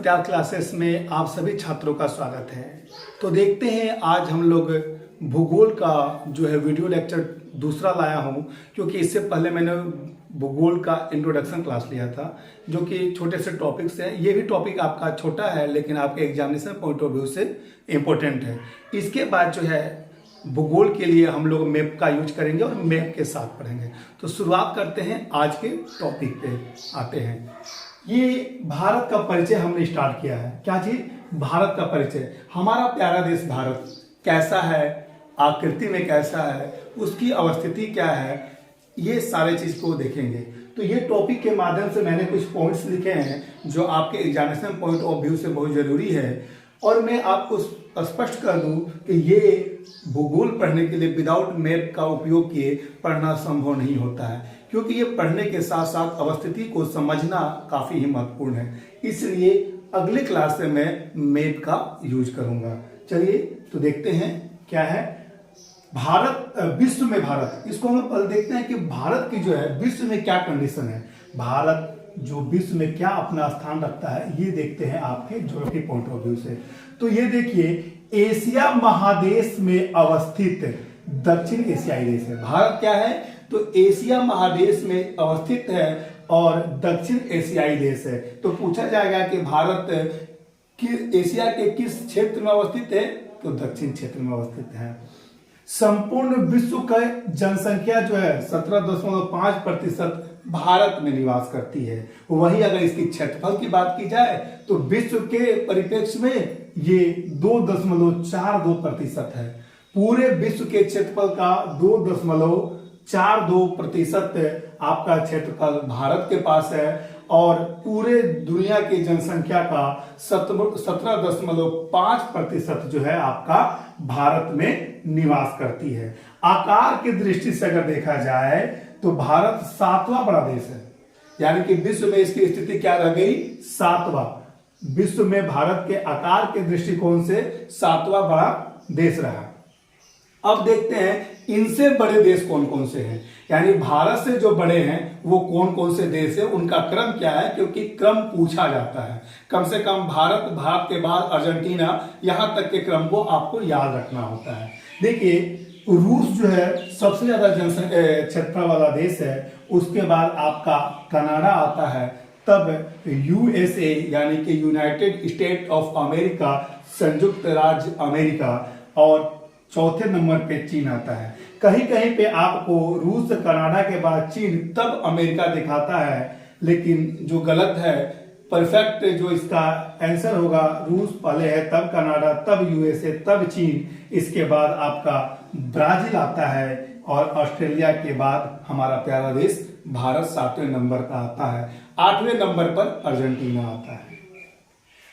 Satya classes में आप सभी छात्रों का स्वागत है। तो देखते हैं आज हम लोग भूगोल का जो है वीडियो लेक्चर दूसरा लाया हूं, क्योंकि इससे पहले मैंने भूगोल का इंट्रोडक्शन क्लास लिया था जो कि छोटे से टॉपिक्स हैं। ये भी टॉपिक आपका छोटा है लेकिन आपके एग्जामिनेशन पॉइंट ऑफ व्यू से इम्पोर्टेंट है। इसके बाद जो है भूगोल के लिए हम लोग मैप का यूज करेंगे और मैप के साथ पढ़ेंगे। तो शुरुआत करते हैं, आज के टॉपिक पे आते हैं। ये भारत का परिचय हमने स्टार्ट किया है। क्या चीज? भारत का परिचय। हमारा प्यारा देश भारत कैसा है, आकृति में कैसा है, उसकी अवस्थिति क्या है, ये सारे चीज को देखेंगे। तो ये टॉपिक के माध्यम से मैंने कुछ पॉइंट्स लिखे हैं जो आपके एग्जामिनेशन पॉइंट ऑफ व्यू से बहुत जरूरी है। और मैं आपको स्पष्ट कर दूं कि ये भूगोल पढ़ने के लिए विदाउट मैप का उपयोग किए पढ़ना संभव नहीं होता है, क्योंकि ये पढ़ने के साथ साथ अवस्थिति को समझना काफी ही महत्वपूर्ण है। इसलिए अगले क्लास से मैं मैप का यूज करूंगा। चलिए तो देखते हैं क्या है भारत। विश्व में भारत, इसको हम पहले देखते हैं कि भारत की जो है विश्व में क्या कंडीशन है। भारत जो विश्व में क्या अपना स्थान रखता है, ये देखते हैं आपके ज्योग्राफी पॉइंट ऑफ व्यू से। तो ये देखिए, एशिया महादेश में अवस्थित दक्षिण एशियाई देश है। भारत क्या है? तो एशिया महादेश में अवस्थित है और दक्षिण एशियाई देश है। तो पूछा जाएगा कि भारत एशिया के किस क्षेत्र में अवस्थित है? तो दक्षिण क्षेत्र में अवस्थित है। संपूर्ण विश्व का जनसंख्या जो है 17.5% भारत में निवास करती है। वहीं अगर इसकी क्षेत्रफल की बात की जाए तो विश्व के परिप्रेक्ष्य में ये 2.42% है। पूरे विश्व के क्षेत्रफल का 2.42% आपका क्षेत्रफल भारत के पास है और पूरे दुनिया की जनसंख्या का 17.5% जो है आपका भारत में निवास करती है। आकार की दृष्टि से अगर देखा जाए तो भारत 7वां बड़ा देश है, यानी कि विश्व में इसकी स्थिति क्या रह गई? 7वां। विश्व में भारत के आकार के दृष्टिकोण से 7वां बड़ा देश रहा। अब देखते हैं इनसे बड़े देश कौन कौन से हैं, यानी भारत से जो बड़े हैं वो कौन कौन से देश है, उनका क्रम क्या है, क्योंकि क्रम पूछा जाता है। कम से कम भारत के बाद अर्जेंटीना, यहां तक के क्रम को आपको याद रखना होता है। देखिए, रूस जो है सबसे ज्यादा क्षेत्रफल वाला देश है, उसके बाद आपका कनाडा आता है, तब यूएसए यानी कि यूनाइटेड स्टेट ऑफ अमेरिका, संयुक्त राज्य अमेरिका, और चौथे नंबर पे चीन आता है। कहीं कहीं पे आपको रूस कनाडा के बाद चीन तब अमेरिका दिखाता है, लेकिन जो गलत है, परफेक्ट जो इसका आंसर होगा, रूस पहले है, तब कनाडा, तब यूएसए, तब चीन, इसके बाद आपका ब्राजील आता है और ऑस्ट्रेलिया के बाद हमारा प्यारा देश भारत 7वें नंबर का आता है। 8वें नंबर पर अर्जेंटीना आता है।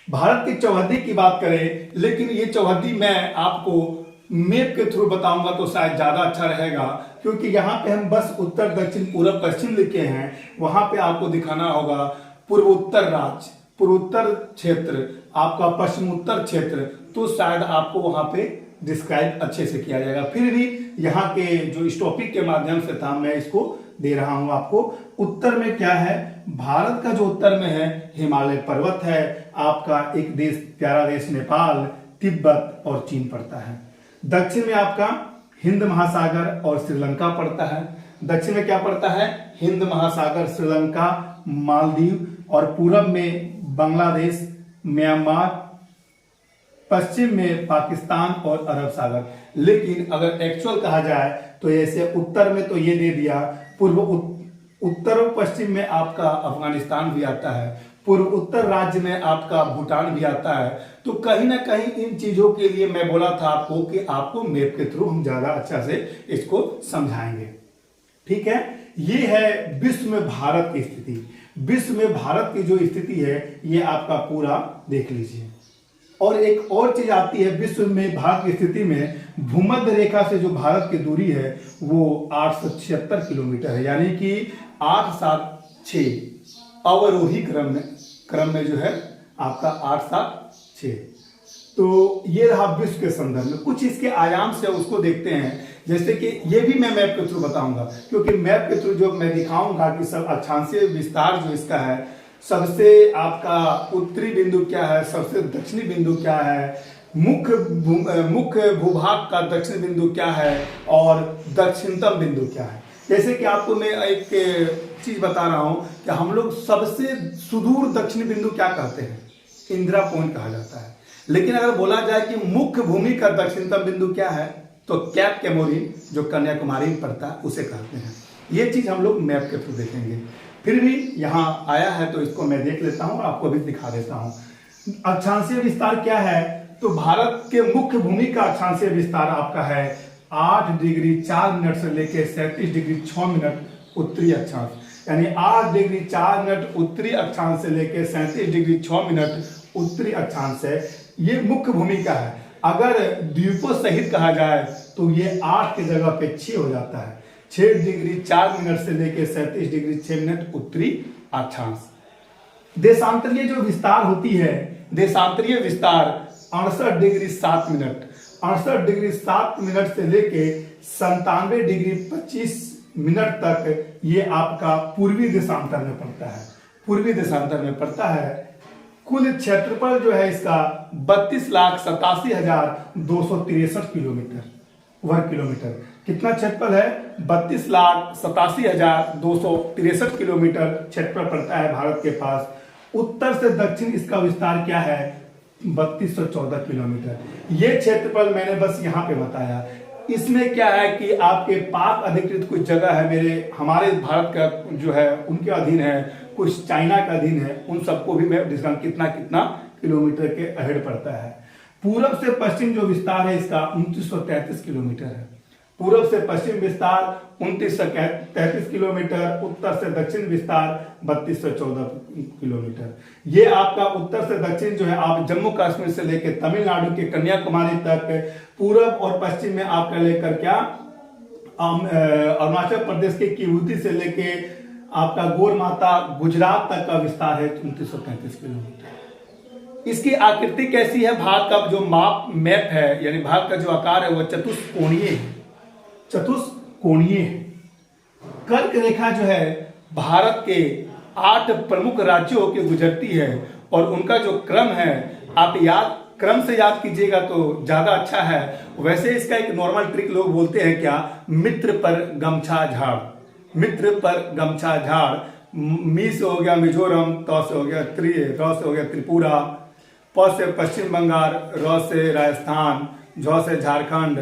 भारत की चौहद्दी की बात करें, लेकिन ये चौहद्दी मैं आपको मैप के थ्रू बताऊंगा तो शायद ज्यादा अच्छा रहेगा, क्योंकि यहाँ पे हम बस उत्तर दक्षिण पूर्व पश्चिम लिखे हैं। वहां पे आपको दिखाना होगा पूर्वोत्तर राज्य, पूर्वोत्तर क्षेत्र, आपका पश्चिमोत्तर क्षेत्र, तो शायद आपको वहां पे डिस्क्राइब अच्छे से किया जाएगा। फिर भी यहाँ के जो इस टॉपिक के माध्यम से था, मैं इसको दे रहा हूं आपको। उत्तर में क्या है? भारत का जो उत्तर में है हिमालय पर्वत है, आपका एक देश, प्यारा देश नेपाल, तिब्बत और चीन पड़ता है। दक्षिण में आपका हिंद महासागर और श्रीलंका पड़ता है। दक्षिण में क्या पड़ता है? हिंद महासागर, श्रीलंका, मालदीव, और पूरब में बांग्लादेश, म्यांमार, पश्चिम में पाकिस्तान और अरब सागर। लेकिन अगर एक्चुअल कहा जाए तो ऐसे उत्तर में तो ये दे दिया, उत्तर और पश्चिम में आपका अफगानिस्तान भी आता है, पूर्व उत्तर राज्य में आपका भूटान भी आता है। तो कहीं ना कहीं इन चीजों के लिए मैं बोला था आपको कि आपको मैप के थ्रू हम ज्यादा अच्छा से इसको समझाएंगे। ठीक है, ये है विश्व में भारत की स्थिति। विश्व में भारत की जो स्थिति है ये आपका पूरा देख लीजिए। और एक और चीज आती है, विश्व में भारत की स्थिति में भूमध्य रेखा से जो भारत की दूरी है वो 876 किलोमीटर है, यानी कि 876 अवरोही क्रम में जो है आपका 876। तो ये रहा विश्व के संदर्भ में। कुछ इसके आयाम से उसको देखते हैं, जैसे कि ये भी मैं मैप के थ्रू बताऊंगा, क्योंकि मैप के थ्रू जो मैं दिखाऊंगा कि सब अक्षांशीय विस्तार जो इसका है सबसे आपका उत्तरी बिंदु क्या है, सबसे दक्षिणी बिंदु क्या है, मुख्य भूभाग का दक्षिण बिंदु क्या है और दक्षिणतम बिंदु क्या है। जैसे कि आपको मैं एक चीज बता रहा हूं कि हम लोग सबसे सुदूर दक्षिणी बिंदु क्या कहते हैं, इंदिरा पॉइंट कहा जाता है। लेकिन अगर बोला जाए कि मुख्य भूमि का दक्षिणतम बिंदु क्या है, तो कैप कैमोरिन जो कन्याकुमारी में पड़ता है उसे कहते हैं। ये चीज हम लोग मैप के थ्रू देखेंगे। फिर भी यहाँ आया है तो इसको मैं देख लेता हूँ, आपको भी दिखा देता हूँ। अक्षांशीय विस्तार क्या है, तो भारत के मुख्य भूमि का अक्षांशीय विस्तार आपका है 8 डिग्री 4 मिनट से लेकर 37 डिग्री 6 मिनट उत्तरी अक्षांश, यानी 8 डिग्री 4 मिनट उत्तरी अक्षांश से लेकर 37 डिग्री 6 मिनट उत्तरी अक्षांश है। ये मुख्य भूमि का है। अगर द्वीपों सहित कहा जाए तो ये 8 की जगह पे 6 हो जाता है। 6 डिग्री 4 मिनट से लेकर 37 डिग्री 6 मिनट उत्तरी अक्षांश। देशांतरीय जो विस्तार होती है, देशांतरीय विस्तार 68 डिग्री 7 मिनट, 68 डिग्री 7 मिनट से लेके 97 डिग्री 25 मिनट तक ये आपका पूर्वी देशांतर में पड़ता है। पूर्वी देशांतर में पड़ता है। कुल क्षेत्रफल जो है इसका 32,87,263 किलोमीटर वर्ग किलोमीटर। कितना क्षेत्रफल है, 32,87,263 किलोमीटर क्षेत्रफल पड़ता है भारत के पास। उत्तर से दक्षिण इसका विस्तार क्या है, 3214 किलोमीटर। ये क्षेत्रफल मैंने बस यहाँ पे बताया। इसमें क्या है कि आपके पाक अधिकृत कुछ जगह है, हमारे भारत का जो है उनके अधीन है, कुछ चाइना का अधीन है, उन सबको भी मैं डिस्काउंट कितना कितना किलोमीटर के अहेड पड़ता है। पूरब से पश्चिम जो विस्तार है इसका 2933 किलोमीटर है। पूरब से पश्चिम विस्तार 2933 किलोमीटर, उत्तर से दक्षिण विस्तार 3214 किलोमीटर। ये आपका उत्तर से दक्षिण जो है, आप जम्मू कश्मीर से लेकर तमिलनाडु के कन्याकुमारी तक, पूरब और पश्चिम में आपका लेकर क्या अरुणाचल प्रदेश के किबूती से लेके आपका गोरमाता गुजरात तक का विस्तार है 2933 किलोमीटर। इसकी आकृति कैसी है, भारत का जो मैप है, यानी भारत का जो आकार है वो चतुष्कोणीय है। चतुष्कोणीय है। कर्क रेखा जो है भारत के 8 प्रमुख राज्यों के गुजरती है और उनका जो क्रम है, आप क्रम से याद कीजिएगा तो ज्यादा अच्छा है। वैसे इसका एक नॉर्मल ट्रिक लोग बोलते हैं क्या, मित्र पर गमछा झाड़, मित्र पर गमछा झाड़। मी से हो गया मिजोरम, त से हो गया र से हो गया त्रिपुरा, प से पश्चिम बंगाल, र से राजस्थान, झ से झारखंड,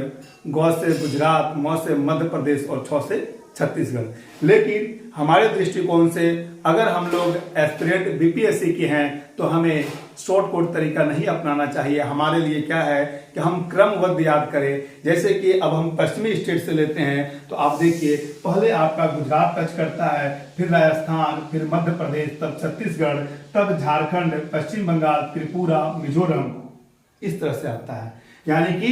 ग से गुजरात, म से मध्य प्रदेश और छ से छत्तीसगढ़। लेकिन हमारे दृष्टिकोण से अगर हम लोग एस्पिरेंट बीपीएससी के हैं तो हमें शॉर्टकट तरीका नहीं अपनाना चाहिए। हमारे लिए क्या है कि हम क्रमबद्ध याद करें। जैसे कि अब हम पश्चिमी स्टेट से लेते हैं तो आप देखिए, पहले आपका गुजरात टच करता है, फिर राजस्थान, फिर मध्य प्रदेश, तब छत्तीसगढ़, तब झारखंड, पश्चिम बंगाल, त्रिपुरा, मिजोरम, इस तरह से आता है। यानी कि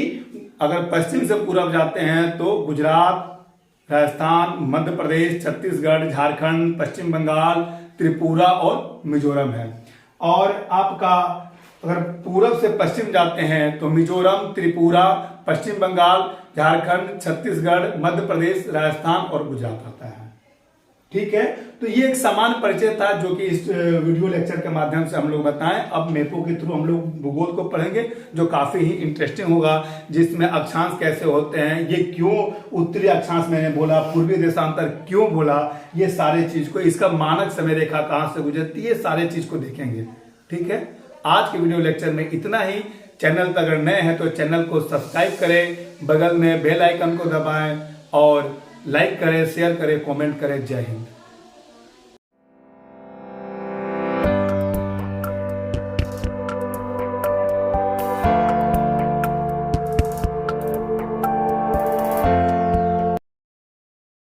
अगर पश्चिम से पूरब जाते हैं तो गुजरात, राजस्थान, मध्य प्रदेश, छत्तीसगढ़, झारखंड, पश्चिम बंगाल, त्रिपुरा और मिजोरम है। और आपका अगर पूरब से पश्चिम जाते हैं तो मिजोरम, त्रिपुरा, पश्चिम बंगाल, झारखंड, छत्तीसगढ़, मध्य प्रदेश, राजस्थान और गुजरात आता है। ठीक है, तो ये एक सामान्य परिचय था जो कि इस वीडियो लेक्चर के माध्यम से हम लोग बताएं। अब मैपों के थ्रू हम लोग भूगोल को पढ़ेंगे जो काफी ही इंटरेस्टिंग होगा, जिसमें अक्षांश कैसे होते हैं, ये क्यों उत्तरी अक्षांश मैंने बोला, पूर्वी देशांतर क्यों बोला, ये सारे चीज को, इसका मानक समय रेखा कहां से गुजरती है, ये सारे चीज को देखेंगे। ठीक है, आज के वीडियो लेक्चर में इतना ही। चैनल पर अगर नए हैं तो चैनल को सब्सक्राइब करें, बगल में बेल आइकन को दबाएं और लाइक करें, शेयर करें, कमेंट करें। जय हिंद।